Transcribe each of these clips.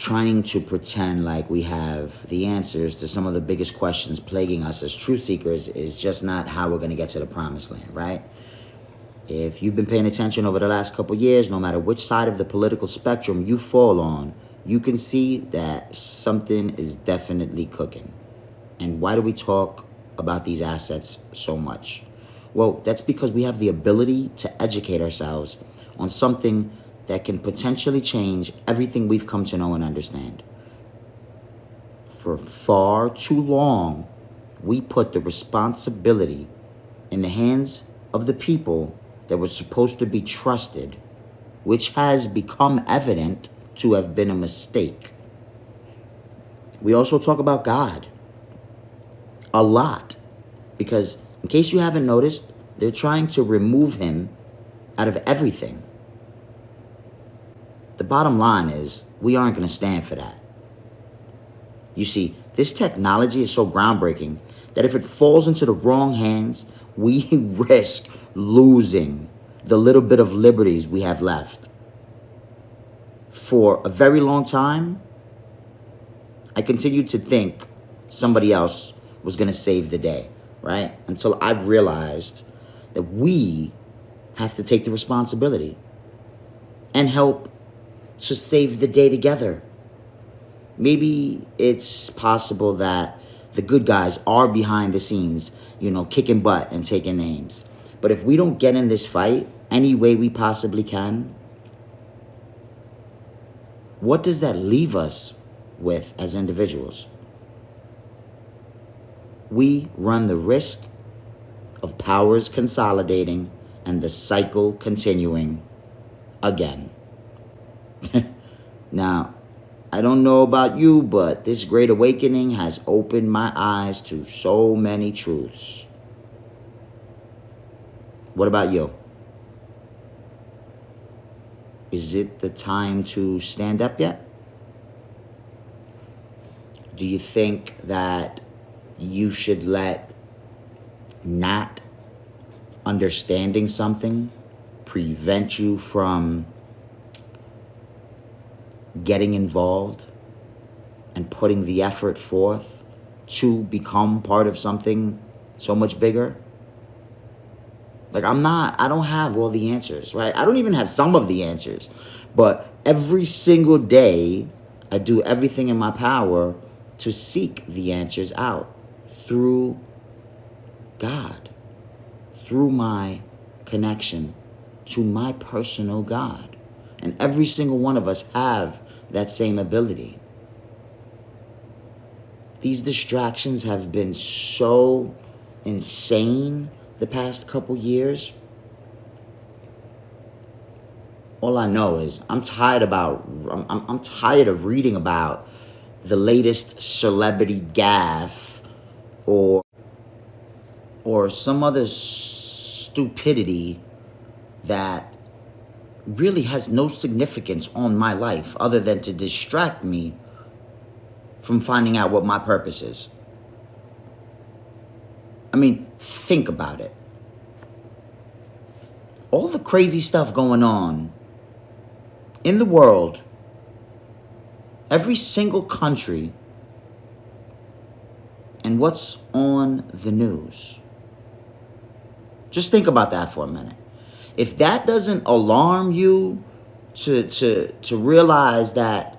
trying to pretend like we have the answers to some of the biggest questions plaguing us as truth seekers is just not how we're going to get to the promised land, right? If you've been paying attention over the last couple years, no matter which side of the political spectrum you fall on, you can see that something is definitely cooking. And why do we talk about these assets so much? Well, that's because we have the ability to educate ourselves on something that can potentially change everything we've come to know and understand. For far too long, we put the responsibility in the hands of the people that were supposed to be trusted, which has become evident to have been a mistake. We also talk about God a lot because, in case you haven't noticed, they're trying to remove him out of everything. The bottom line is we aren't going to stand for that. You see, this technology is so groundbreaking that if it falls into the wrong hands, we risk losing the little bit of liberties we have left. For a very long time, I continued to think somebody else was going to save the day, right? Until I realized that we have to take the responsibility and help to save the day together. Maybe it's possible that the good guys are behind the scenes, kicking butt and taking names. But if we don't get in this fight any way we possibly can, what does that leave us with as individuals? We run the risk of powers consolidating and the cycle continuing again. Now, I don't know about you, but this great awakening has opened my eyes to so many truths. What about you? Is it the time to stand up yet? Do you think that you should let not understanding something prevent you from getting involved and putting the effort forth to become part of something so much bigger? Like, I don't have all the answers, right? I don't even have some of the answers. But every single day, I do everything in my power to seek the answers out through God, through my connection to my personal God. And every single one of us have that same ability. These distractions have been so insane the past couple years. All I know is I'm tired of reading about the latest celebrity gaffe or some other stupidity that really has no significance on my life other than to distract me from finding out what my purpose is. I mean, think about it. All the crazy stuff going on in the world, every single country, and what's on the news. Just think about that for a minute. If that doesn't alarm you to realize that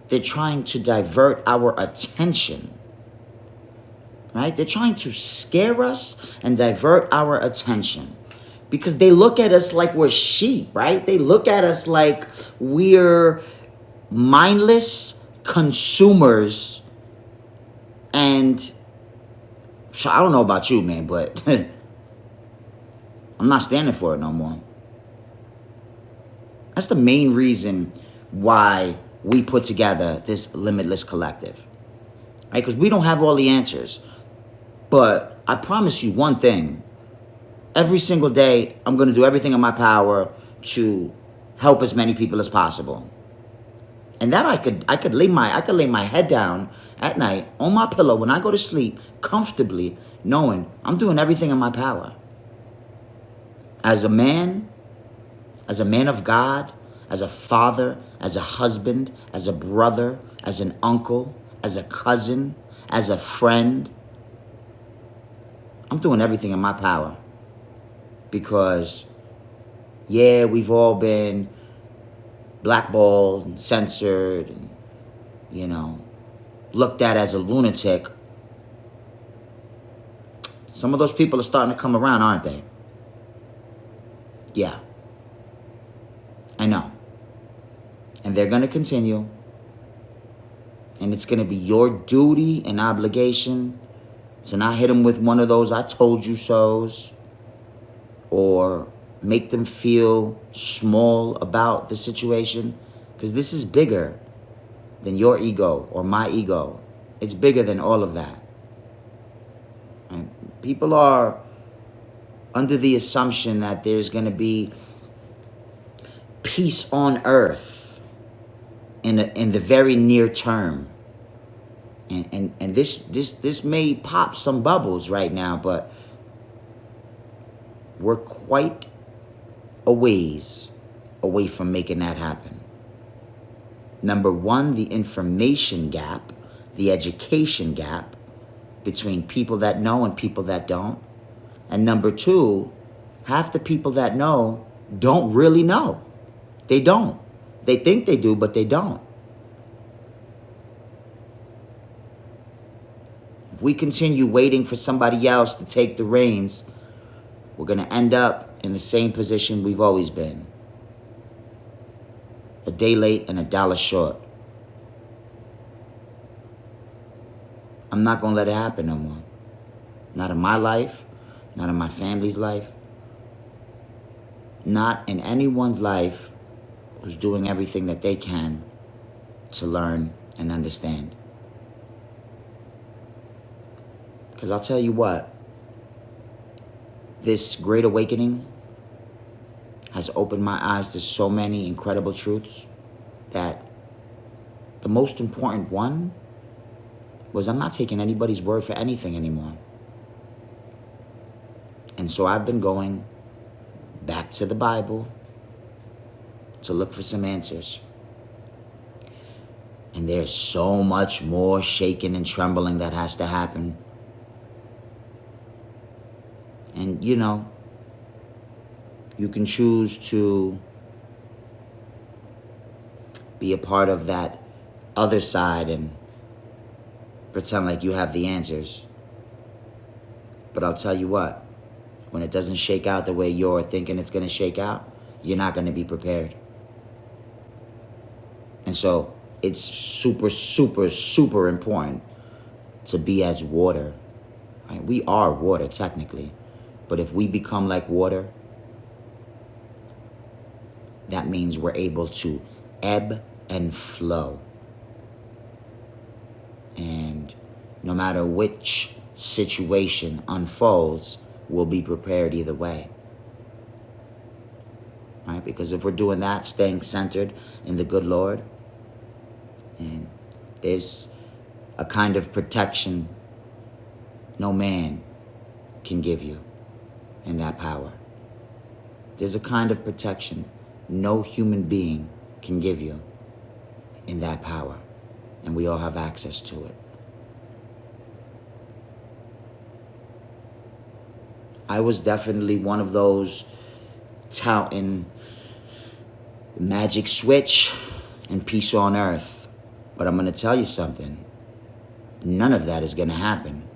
they're trying to divert our attention, right? They're trying to scare us and divert our attention because they look at us like we're sheep, right? They look at us like we're mindless consumers. And so I don't know about you, man, but I'm not standing for it no more. That's the main reason why we put together this Limitless Collective, right? Because we don't have all the answers. But I promise you one thing. Every single day, I'm going to do everything in my power to help as many people as possible. And that I could lay my head down at night on my pillow when I go to sleep comfortably, knowing I'm doing everything in my power. As a man of God, as a father, as a husband, as a brother, as an uncle, as a cousin, as a friend. I'm doing everything in my power because, yeah, we've all been blackballed and censored and, you know, looked at as a lunatic. Some of those people are starting to come around, aren't they? Yeah. I know. And they're going to continue. And it's going to be your duty and obligation to not hit them with one of those "I told you so's" or make them feel small about the situation. Because this is bigger than your ego or my ego. It's bigger than all of that. Right? People are under the assumption that there's going to be peace on earth in the very near term. And this may pop some bubbles right now, but we're quite a ways away from making that happen. Number one, the information gap, the education gap between people that know and people that don't. And number two, half the people that know don't really know. They don't. They think they do, but they don't. If we continue waiting for somebody else to take the reins, we're going to end up in the same position we've always been. A day late and a dollar short. I'm not going to let it happen no more. Not in my life, not in my family's life, not in anyone's life who's doing everything that they can to learn and understand. Because I'll tell you what, this great awakening has opened my eyes to so many incredible truths that the most important one was I'm not taking anybody's word for anything anymore. And so I've been going back to the Bible to look for some answers. And there's so much more shaking and trembling that has to happen. And, you know, you can choose to be a part of that other side and pretend like you have the answers. But I'll tell you what, when it doesn't shake out the way you're thinking it's going to shake out, you're not going to be prepared. And so it's super, super, super important to be as water. Right? We are water, technically. But if we become like water, that means we're able to ebb and flow. And no matter which situation unfolds, we'll be prepared either way. Right? Because if we're doing that, staying centered in the good Lord, and there's a kind of protection no man can give you in that power. There's a kind of protection no human being can give you in that power. And we all have access to it. I was definitely one of those touting magic switch and peace on earth. But I'm going to tell you something. None of that is going to happen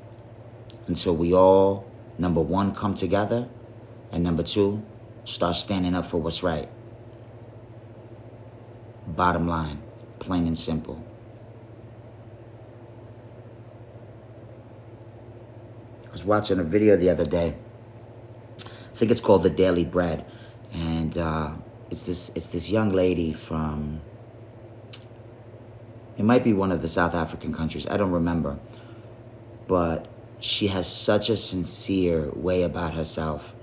until we all, number one, come together, and number two, start standing up for what's right. Bottom line, plain and simple. I was watching a video the other day. I think it's called The Daily Bread. And it's this young lady from, it might be one of the South African countries, I don't remember. But she has such a sincere way about herself.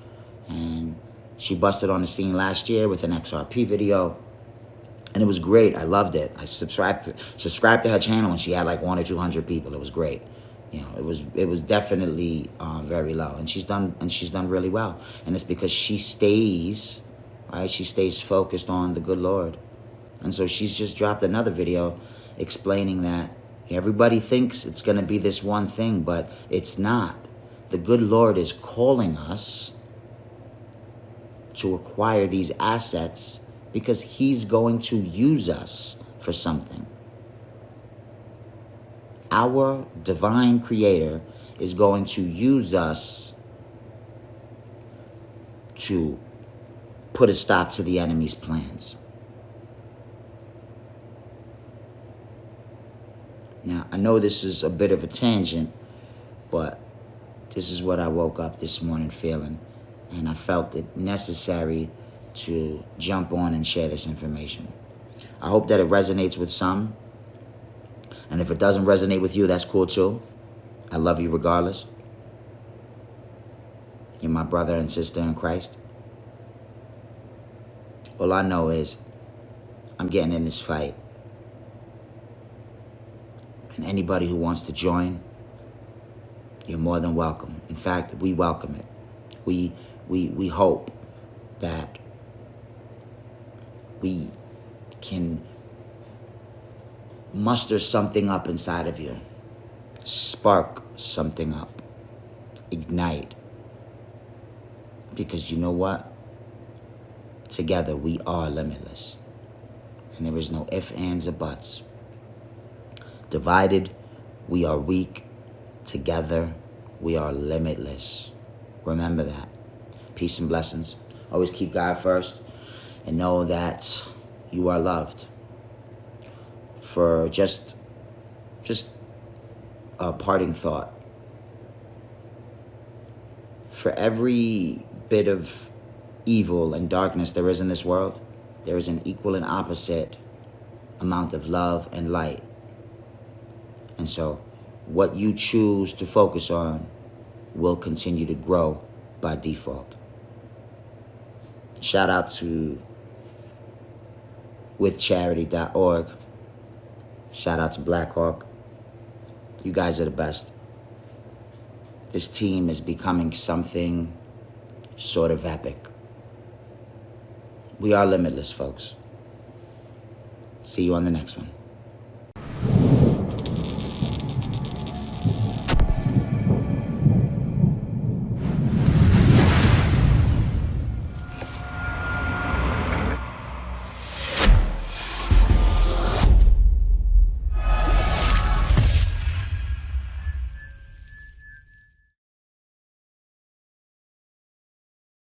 And she busted on the scene last year with an XRP video. And it was great. I loved it. I subscribed to her channel, and she had like 100 or 200 people. It was great. You know, it was definitely very low, and she's done really well. And it's because she stays, right? She stays focused on the good Lord, And so she's just dropped another video explaining that everybody thinks it's going to be this one thing, but it's not. The good Lord is calling us to acquire these assets because he's going to use us for something. Our divine creator is going to use us to put a stop to the enemy's plans. Now, I know this is a bit of a tangent, but this is what I woke up this morning feeling, and I felt it necessary to jump on and share this information. I hope that it resonates with some, and if it doesn't resonate with you, that's cool too. I love you regardless. You're my brother and sister in Christ. All I know is I'm getting in this fight. And anybody who wants to join, you're more than welcome. In fact, we welcome it. We hope that we can muster something up inside of you. Spark something up. Ignite. Because you know what? Together we are limitless. And there is no ifs, ands, or buts. Divided, we are weak. Together, we are limitless. Remember that. Peace and blessings. Always keep God first and know that you are loved. For just a parting thought. For every bit of evil and darkness there is in this world, there is an equal and opposite amount of love and light. And so what you choose to focus on will continue to grow by default. Shout out to withcharity.org. Shout out to Blackhawk. You guys are the best. This team is becoming something sort of epic. We are limitless, folks. See you on the next one.